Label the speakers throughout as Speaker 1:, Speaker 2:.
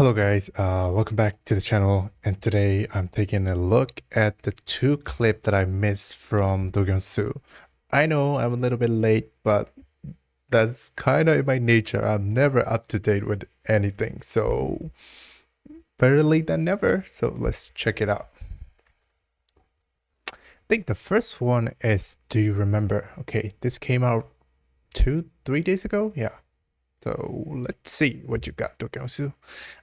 Speaker 1: Hello guys, welcome back to the channel, and today I'm taking a look at the two clips that I missed from Doh Kyungsoo. I know I'm a little bit late, but that's kind of in my nature. I'm never up to date with anything, so better late than never. So let's check it out. I think the first one is Do You Remember? Okay, this came out 3 days ago? Yeah. So let's see what you got, Doh Kyungsoo.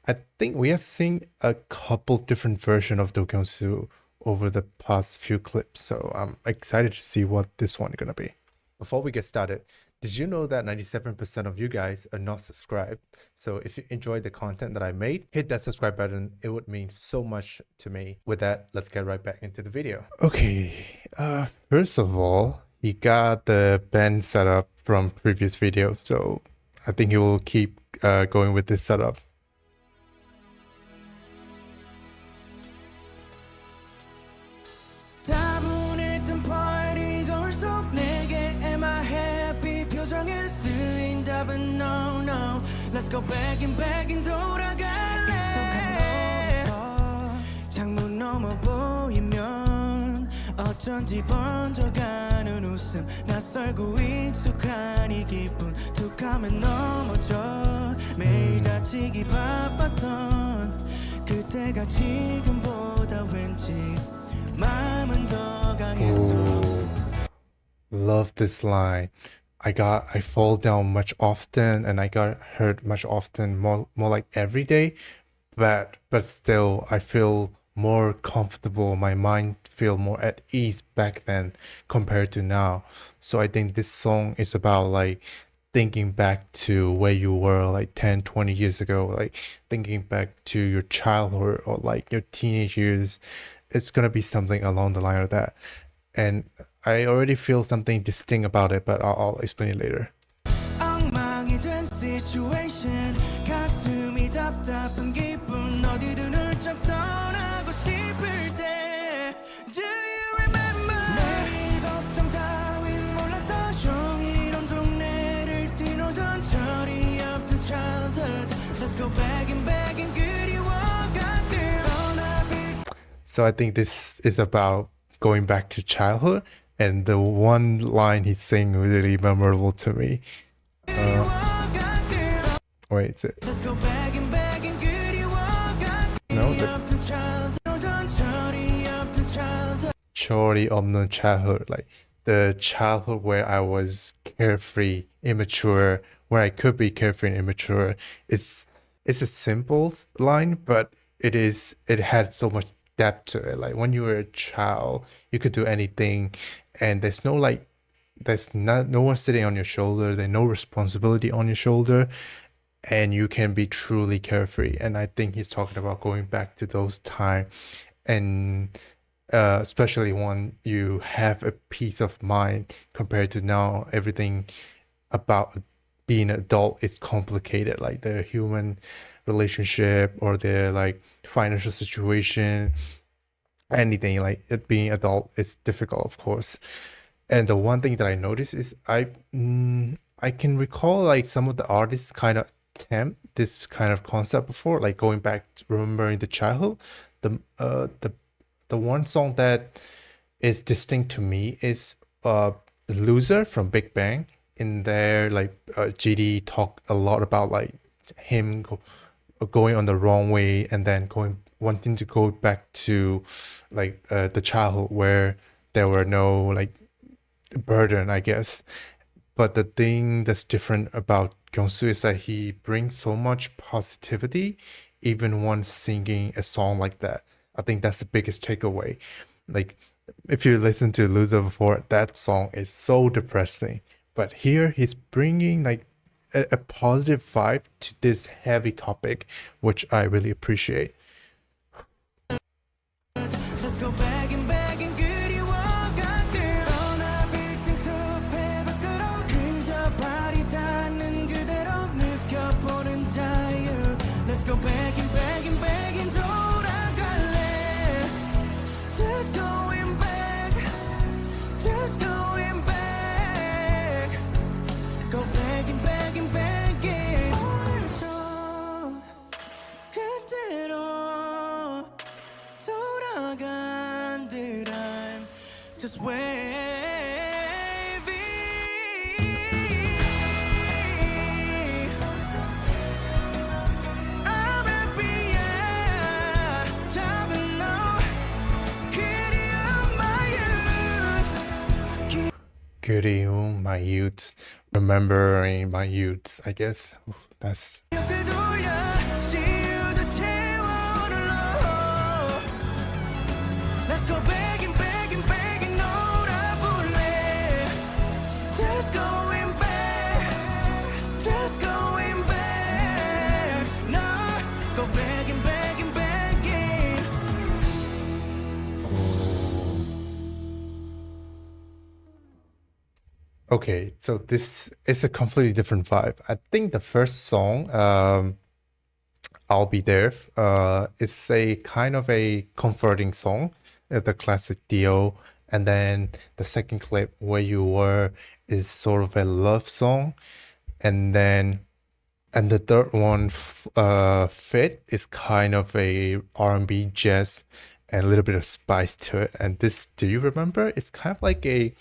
Speaker 1: I think we have seen a couple different versions of Doh Kyungsoo over the past few clips, so I'm excited to see what this one is gonna be. Before we get started, did you know that 97% of you guys are not subscribed? So if you enjoyed the content that I made, hit that subscribe button. It would mean so much to me. With that, let's get right back into the video. Okay, first of all, he got the band setup from previous video, so I think he will keep going with this setup.
Speaker 2: Let's go back and 돌아갈래 창문 너머 보이면 어쩐지 번져가는 웃음 낯설고 익숙한 이 기분 툭하면 넘어져 매일 다치기 바빴던 그때가 지금보다 왠지 마음은 더 강했어.
Speaker 1: Love this line. I fall down much often and I got hurt much often, more like every day, but still I feel more comfortable. My mind feel more at ease back then compared to now. So I think this song is about like thinking back to where you were like 10, 20 years ago, like thinking back to your childhood or like your teenage years. It's gonna be something along the line of that. And I already feel something distinct about it, but I'll explain it later.
Speaker 2: 엉망이 된 situation 가슴이 답답한 기분 어디든 훌쩍 떠나고 싶을 때 Do you remember 내일 걱정 따윈 몰랐던 종일 온통 내를 뛰놀던 저리 없던 childhood Let's go back and 그리워가길
Speaker 1: So I think this is about going back to childhood, and the one line he's saying really memorable to me. Wait, is it? No, Chori 없는 childhood, like the childhood where I was carefree, immature, where I could be carefree and immature. It's a simple line, but it had so much depth to it. Like when you were a child, you could do anything, and there's no one sitting on your shoulder. There's no responsibility on your shoulder, and you can be truly carefree. And I think he's talking about going back to those times, and especially when you have a peace of mind compared to now. Everything about being an adult is complicated, like the human relationship or their like financial situation, anything. Like it being adult is difficult, of course. And the one thing that I noticed is I can recall like some of the artists kind of attempt this kind of concept before, like going back remembering the childhood. The one song that is distinct to me is Loser from Big Bang. In there, like GD talked a lot about like him going on the wrong way and then wanting to go back to like the childhood where there were no like burden, I guess. But the thing that's different about Kyungsoo is that he brings so much positivity even when singing a song like that. I think that's the biggest takeaway. Like if you listen to Loser before, that song is so depressing, but here he's bringing like a positive vibe to this heavy topic, which I really appreciate.
Speaker 2: Let's go back and 그리워가길 떠나빌 숲의 밖으로 그저 발이 닿는 그대로 느껴보는 자유 Let's go back and 돌아갈래 Just going back Go back and 대로 돌아간들 I'm just wavy I'm happy yeah 답은 너 그리운 my youth
Speaker 1: 그리움, my youth, remembering my youth, I guess. Oof, that's
Speaker 2: 기억들 돌려 시유도 채워 눌러 Let's go back and back and back and 놀아볼래 Just going back Just going back No go back and back and back in
Speaker 1: okay. So this is a completely different vibe. I think the first song, I'll Be There, is a kind of a comforting song, the classic Dio. And then the second clip, Where You Were, is sort of a love song. And then and the third one, Fit, is kind of a R&B jazz and a little bit of spice to it. And this, do you remember? It's kind of like a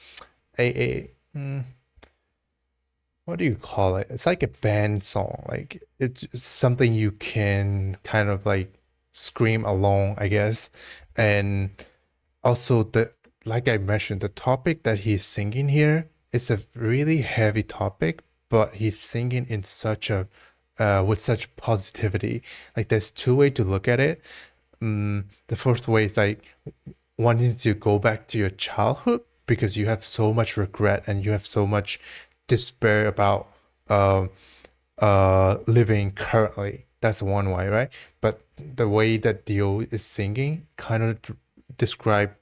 Speaker 1: what do you call it? It's like a band song. Like it's something you can kind of like scream along, I guess. And also the like I mentioned, the topic that he's singing here is a really heavy topic, but he's singing in such a with such positivity. Like there's two ways to look at it. The first way is like wanting to go back to your childhood because you have so much regret and you have so much despair about living currently. That's one way, right? But the way that Dio is singing kind of describe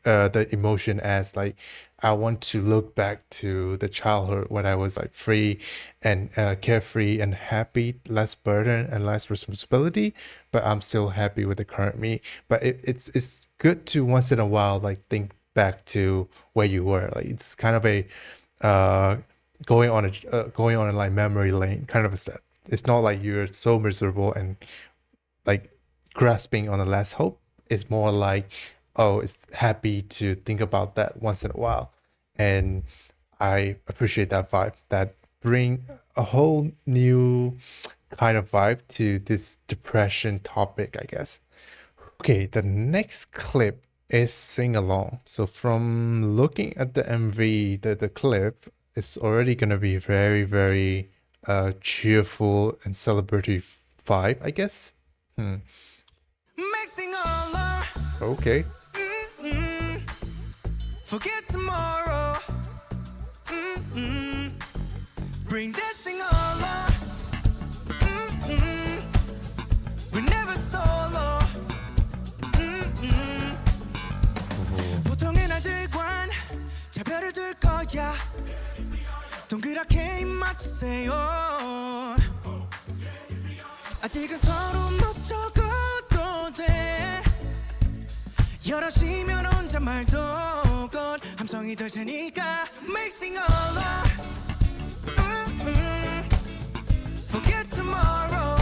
Speaker 1: the emotion as like I want to look back to the childhood when I was like free and carefree and happy, less burden and less responsibility, but I'm still happy with the current me. But it's good to once in a while like think back to where you were. Like it's kind of a uh going on a like memory lane kind of a step. It's not like you're so miserable and like grasping on the last hope. It's more like, oh, it's happy to think about that once in a while. And I appreciate that vibe that bring a whole new kind of vibe to this depression topic, I guess. Okay, the next clip is sing along. So from looking at the MV, the clip, it's already gonna be very, very cheerful and celebratory vibe, I guess.
Speaker 2: Mixing all up
Speaker 1: Okay.
Speaker 2: Forget tomorrow Bring this thing all up We're never solo 보통의 날들과는 차별을 둘 거야 동그랗게 입 맞추세요 아직은 서로 못 적어도 돼 여럿이면 혼잣말도 곧 함성이 될 테니까 Mixing all up Forget tomorrow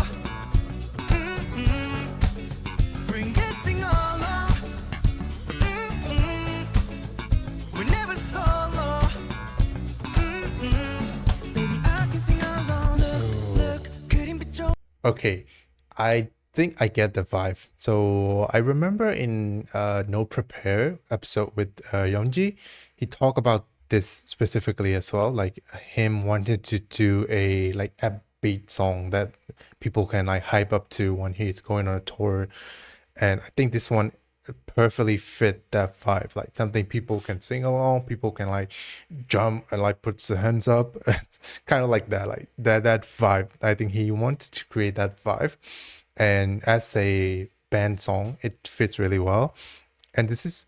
Speaker 2: Bring this thing all up We're never solo Baby I can sing along Look 그림 비춰
Speaker 1: Okay, I think I get the vibe. So I remember in No Prepare episode with Youngji, he talked about this specifically as well. Like him wanted to do a like upbeat song that people can like hype up to when he's going on a tour. And I think this one perfectly fit that vibe. Like something people can sing along, people can like jump and like put their hands up. It's kind of like that, like that vibe. I think he wanted to create that vibe. And as a band song, it fits really well. And this is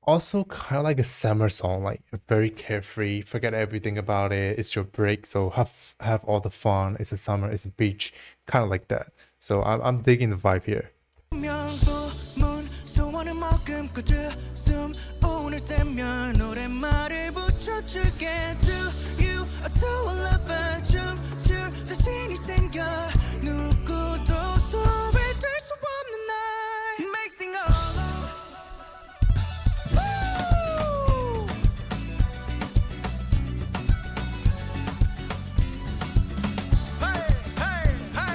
Speaker 1: also kind of like a summer song, like very carefree, forget everything about it. It's your break, so have all the fun. It's a summer, it's a beach, kind of like that. So I'm digging the vibe here.
Speaker 2: 명소문 소원을 머금고 들숨 오늘 떼면 노랫말을 붙여줄게 To you to a lover 춤출 자신이 생겨 누구도 소외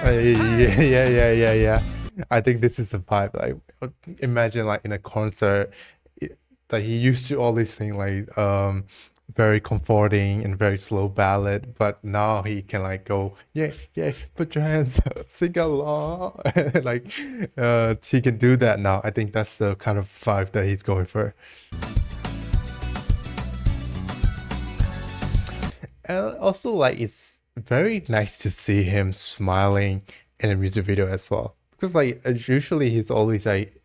Speaker 1: Yeah. I think this is the vibe. Like, imagine like in a concert, like he used to always sing like very comforting and very slow ballad, but now he can like go, yeah, put your hands up, sing along. Like, he can do that now. I think that's the kind of vibe that he's going for. And also, like, it's very nice to see him smiling in a music video as well. Because, like, usually he's always like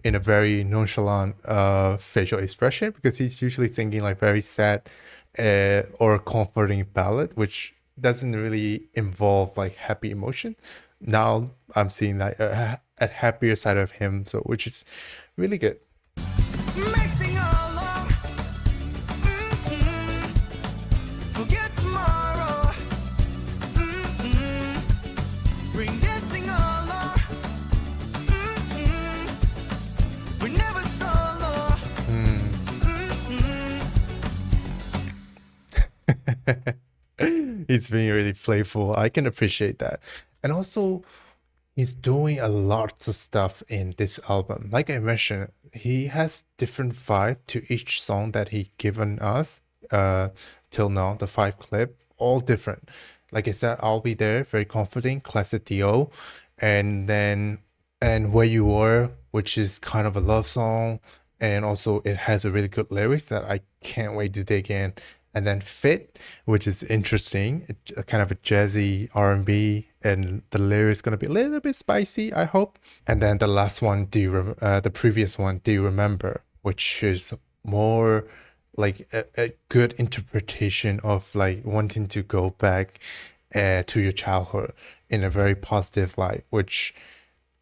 Speaker 1: in a very nonchalant facial expression because he's usually singing like very sad or comforting ballad, which doesn't really involve like happy emotion. Now I'm seeing like a happier side of him, so which is really good.
Speaker 2: Mixing all along. Forget tomorrow. Bring dancing all along. We're never solo.
Speaker 1: He's being really playful. I can appreciate that. And also, he's doing a lot of stuff in this album. Like I mentioned, he has different vibe to each song that he given us uh till now, the 5 clip, all different. Like I said, I'll Be There, very comforting, classic Dio. And then and Where You Were, which is kind of a love song, and also it has a really good lyrics that I can't wait to dig in. And then Fit, which is interesting, kind of a jazzy R&B, and the lyrics gonna be a little bit spicy, I hope. And then the last one, the previous one, Do You Remember, which is more like a good interpretation of like wanting to go back to your childhood in a very positive light, which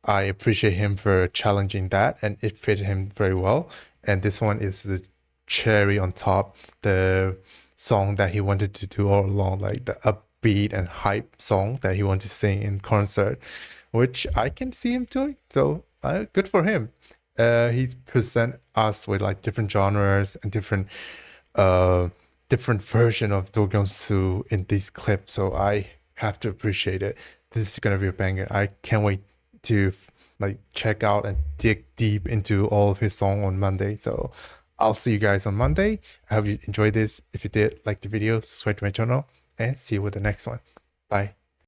Speaker 1: I appreciate him for challenging that, and it fit him very well. And this one is the cherry on top, the song that he wanted to do all along, like the upbeat and hype song that he wanted to sing in concert, which I can see him doing. So good for him. He's present us with like different genres and uh different version of Do Kyungsoo in these clips. So I have to appreciate it. This is gonna be a banger. I can't wait to like check out and dig deep into all of his song on Monday. So I'll see you guys on Monday. I hope you enjoyed this. If you did, like the video, subscribe to my channel, and see you with the next one. Bye.